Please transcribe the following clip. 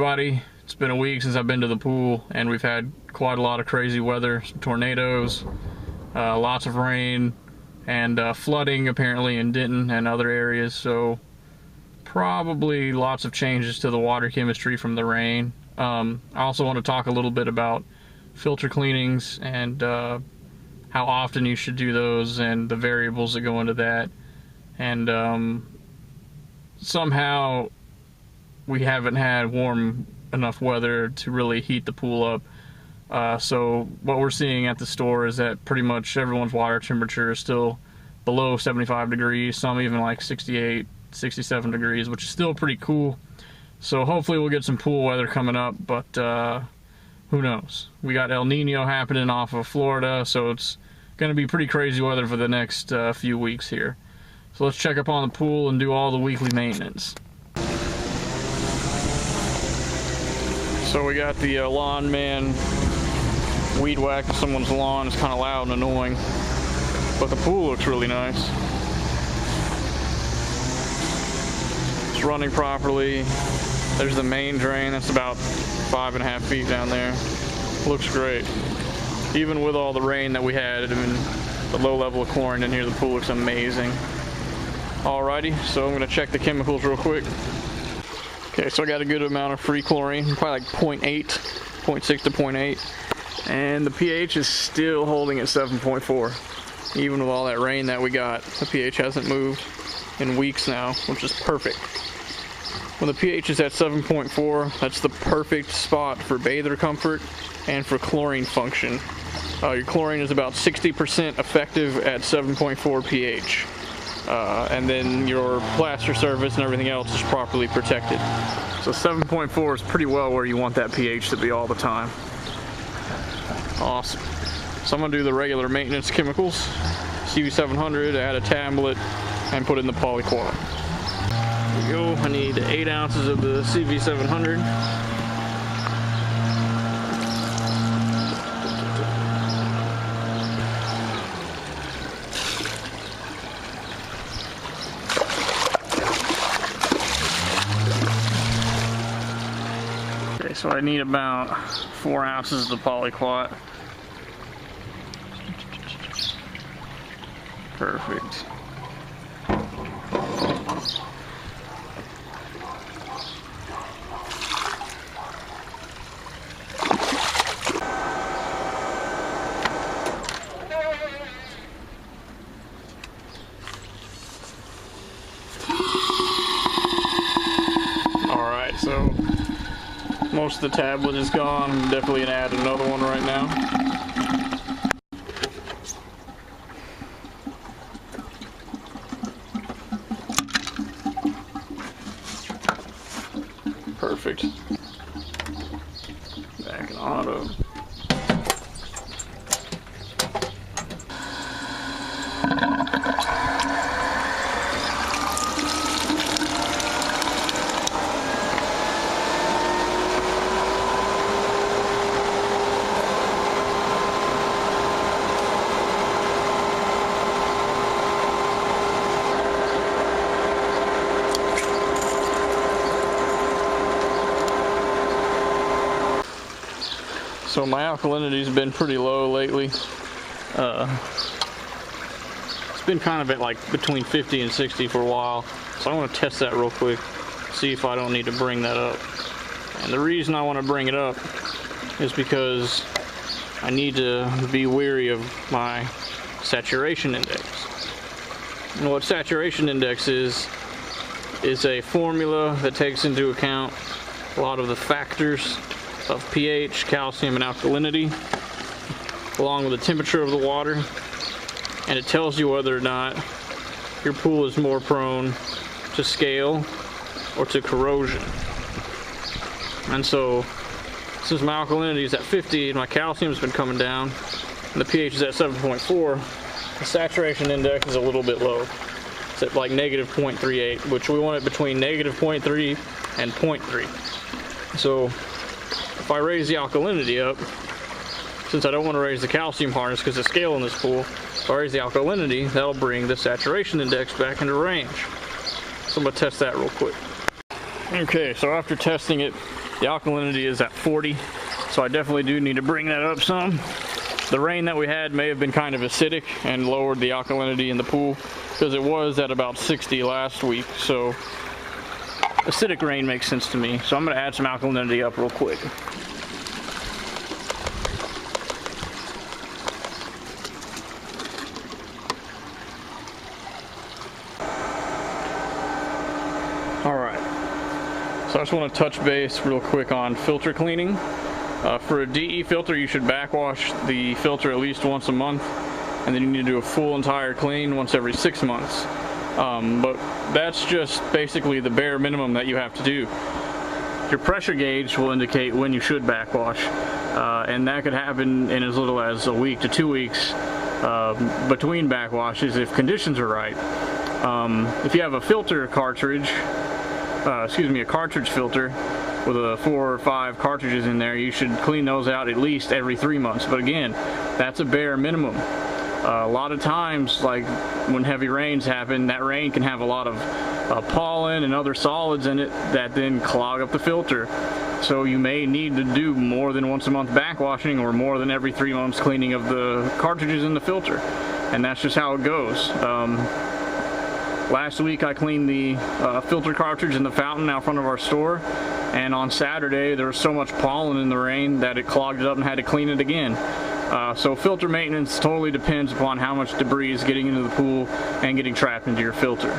everybody. It's been a week since I've been to the pool, and we've had quite a lot of crazy weather, some tornadoes, lots of rain, and flooding apparently in Denton and other areas, so probably lots of changes to the water chemistry from the rain. I also want to talk a little bit about filter cleanings and how often you should do those and the variables that go into that. And somehow we haven't had warm enough weather to really heat the pool up. So what we're seeing at the store is that pretty much everyone's water temperature is still below 75 degrees, some even like 68, 67 degrees, which is still pretty cool. So hopefully we'll get some pool weather coming up, but who knows? We got El Nino happening off of Florida, so it's going to be pretty crazy weather for the next few weeks here. So let's check up on the pool and do all the weekly maintenance. So we got the lawn man weed whacking someone's lawn. It's kind of loud and annoying, but the pool looks really nice. It's running properly. There's the main drain. That's about 5.5 feet down there. Looks great. Even with all the rain that we had and the low level of chlorine in here, the pool looks amazing. Alrighty, so I'm going to check the chemicals real quick. Okay, so I got a good amount of free chlorine, probably like 0.8, 0.6 to 0.8. And the pH is still holding at 7.4. Even with all that rain that we got, the pH hasn't moved in weeks now, which is perfect. When the pH is at 7.4, that's the perfect spot for bather comfort and for chlorine function. Your chlorine is about 60% effective at 7.4 pH. And then your plaster surface and everything else is properly protected. So 7.4 is pretty well where you want that pH to be all the time. Awesome. So I'm going to do the regular maintenance chemicals. CV700, add a tablet, and put in the polyquat. There we go. I need 8 ounces of the CV700. Okay, so I need about 4 ounces of the polyquat. Perfect. Alright, so most of the tablet is gone. I'm definitely gonna add another one right now. Perfect. Back in auto. So my alkalinity's been pretty low lately. It's been kind of at like between 50 and 60 for a while. So I want to test that real quick, see if I don't need to bring that up. And the reason I want to bring it up is because I need to be wary of my saturation index. And what saturation index is a formula that takes into account a lot of the factors of pH, calcium, and alkalinity, along with the temperature of the water, and it tells you whether or not your pool is more prone to scale or to corrosion. And so, since my alkalinity is at 50 and my calcium's been coming down, and the pH is at 7.4, the saturation index is a little bit low. It's at like negative 0.38, which we want it between negative 0.3 and 0.3. So, if I raise the alkalinity up, since I don't want to raise the calcium hardness because of scale in this pool, if I raise the alkalinity, that'll bring the saturation index back into range. So I'm going to test that real quick. Okay, so after testing it The alkalinity is at 40, so I definitely do need to bring that up some. The rain that we had may have been kind of acidic and lowered the alkalinity in the pool, because it was at about 60 last week, so acidic rain makes sense to me. So I'm going to add some alkalinity up real quick. Alright, so I just want to touch base real quick on filter cleaning. For a DE filter, you should backwash the filter at least once a month, and then you need to do a full entire clean once every 6 months. But that's just basically the bare minimum that you have to do. Your pressure gauge will indicate when you should backwash, and that could happen in as little as a week to 2 weeks between backwashes if conditions are right. If you have a filter cartridge, a cartridge filter with 4 or 5 cartridges in there, you should clean those out at least every 3 months. But again, that's a bare minimum. A lot of times, like when heavy rains happen, that rain can have a lot of pollen and other solids in it that then clog up the filter. So you may need to do more than once a month backwashing, or more than every 3 months cleaning of the cartridges in the filter. And that's just how it goes. Last week I cleaned the filter cartridge in the fountain out front of our store, and on Saturday there was so much pollen in the rain that it clogged it up and had to clean it again. So filter maintenance totally depends upon how much debris is getting into the pool and getting trapped into your filter.